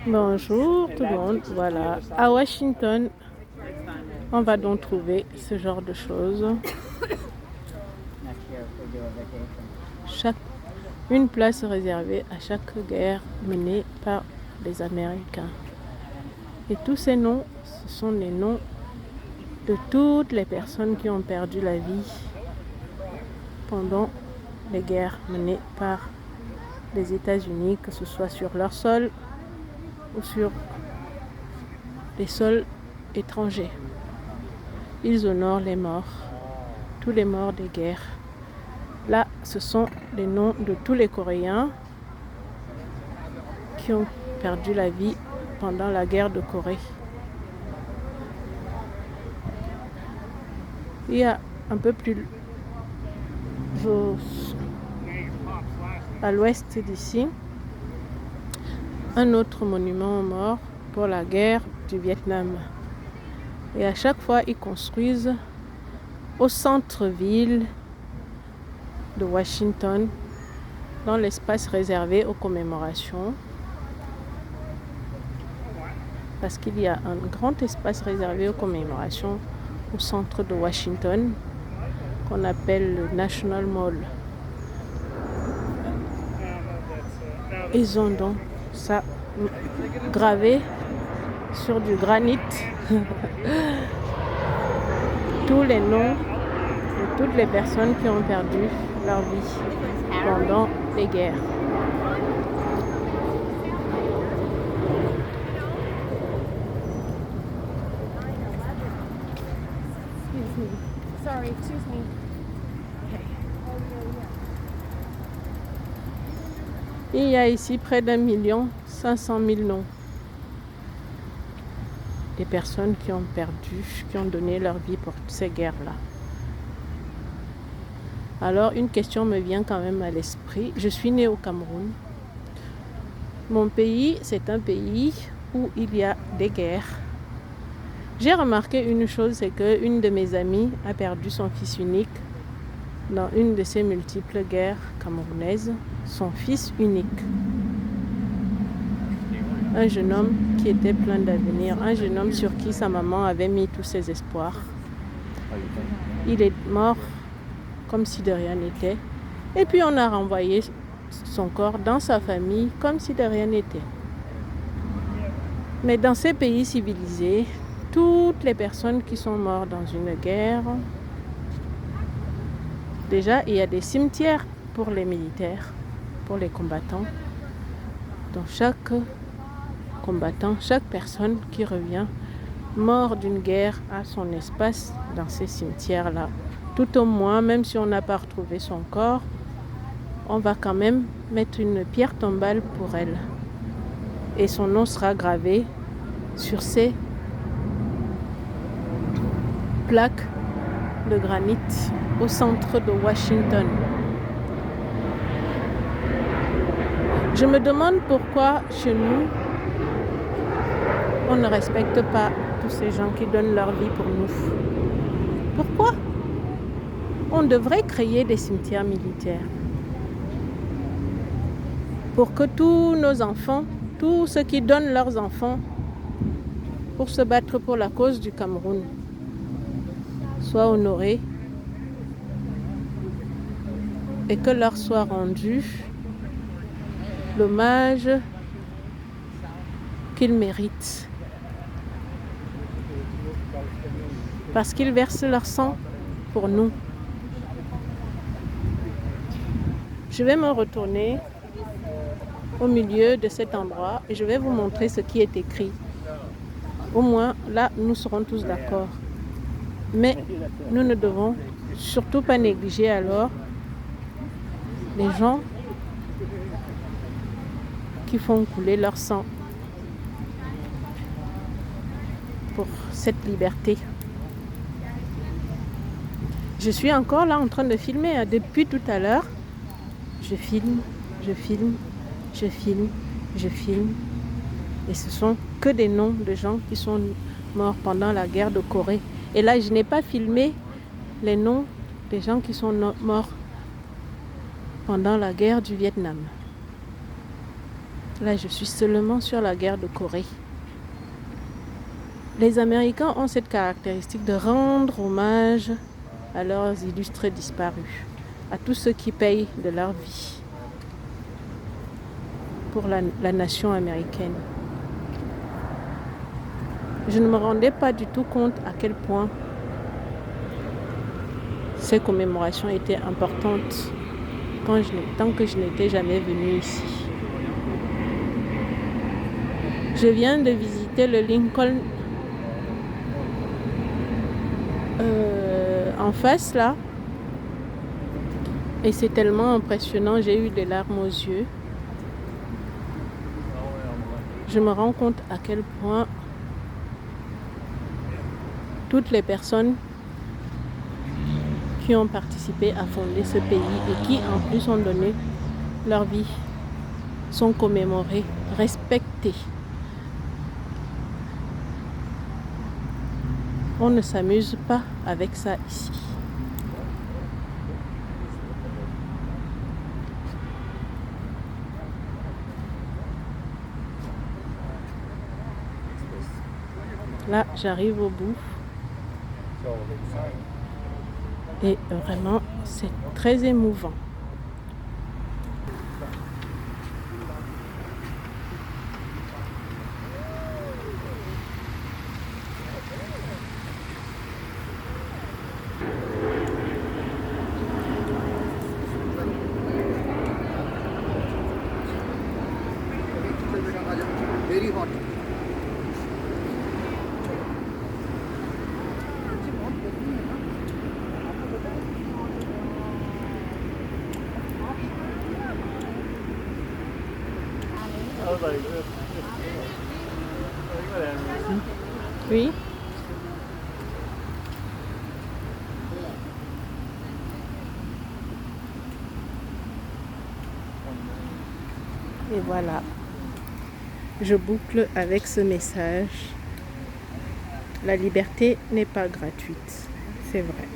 Bonjour tout le monde, voilà, à Washington, on va donc trouver ce genre de choses. Une place réservée à chaque guerre menée par les Américains. Et tous ces noms, ce sont les noms de toutes les personnes qui ont perdu la vie pendant les guerres menées par les États-Unis, que ce soit sur leur sol ou sur les sols étrangers. Ils honorent les morts, tous les morts des guerres. Là, ce sont les noms de tous les Coréens qui ont perdu la vie pendant la guerre de Corée. Il y a un peu plus à l'ouest d'ici, un autre monument aux morts pour la guerre du Vietnam. Et à chaque fois, ils construisent au centre-ville de Washington, dans l'espace réservé aux commémorations, parce qu'il y a un grand espace réservé aux commémorations au centre de Washington, qu'on appelle le National Mall. Ils ont donc ça gravé sur du granit, tous les noms de toutes les personnes qui ont perdu leur vie pendant les guerres. Sorry, excuse me. Il y a ici près d'1,5 million noms des personnes qui ont perdu, qui ont donné leur vie pour ces guerres-là. Alors, une question me vient quand même à l'esprit. Je suis née au Cameroun. Mon pays, c'est un pays où il y a des guerres. J'ai remarqué une chose, c'est qu'une de mes amies a perdu son fils unique dans une de ces multiples guerres camerounaises. Son fils unique. Un jeune homme qui était plein d'avenir, un jeune homme sur qui sa maman avait mis tous ses espoirs. Il est mort comme si de rien n'était. Et puis on a renvoyé son corps dans sa famille comme si de rien n'était. Mais dans ces pays civilisés, toutes les personnes qui sont mortes dans une guerre, déjà il y a des cimetières pour les militaires, pour les combattants. Donc chaque combattant, chaque personne qui revient mort d'une guerre a son espace dans ces cimetières-là. Tout au moins, même si on n'a pas retrouvé son corps, on va quand même mettre une pierre tombale pour elle. Et son nom sera gravé sur ces plaques de granit au centre de Washington. Je me demande pourquoi chez nous, on ne respecte pas tous ces gens qui donnent leur vie pour nous. Pourquoi? On devrait créer des cimetières militaires pour que tous nos enfants, tous ceux qui donnent leurs enfants pour se battre pour la cause du Cameroun, soient honorés et que leur soit rendu l'hommage qu'ils méritent. Parce qu'ils versent leur sang pour nous. Je vais me retourner au milieu de cet endroit et je vais vous montrer ce qui est écrit. Au moins, là, nous serons tous d'accord. Mais nous ne devons surtout pas négliger alors les gens qui font couler leur sang pour cette liberté. Je suis encore là en train de filmer depuis tout à l'heure. Je filme. Et ce sont que des noms de gens qui sont morts pendant la guerre de Corée. Et là, je n'ai pas filmé les noms des gens qui sont morts pendant la guerre du Vietnam. Là, je suis seulement sur la guerre de Corée. Les Américains ont cette caractéristique de rendre hommage à leurs illustres disparus, à tous ceux qui payent de leur vie pour la nation américaine. Je ne me rendais pas du tout compte à quel point ces commémorations étaient importantes tant que je n'étais jamais venue ici. Je viens de visiter le Lincoln en face là, et c'est tellement impressionnant, j'ai eu des larmes aux yeux. Je me rends compte à quel point toutes les personnes qui ont participé à fonder ce pays et qui en plus ont donné leur vie sont commémorées, respectées. On ne s'amuse pas avec ça ici. Là, j'arrive au bout. Et vraiment, c'est très émouvant. Very hot. Oui. Et voilà. Je boucle avec ce message. La liberté n'est pas gratuite. C'est vrai.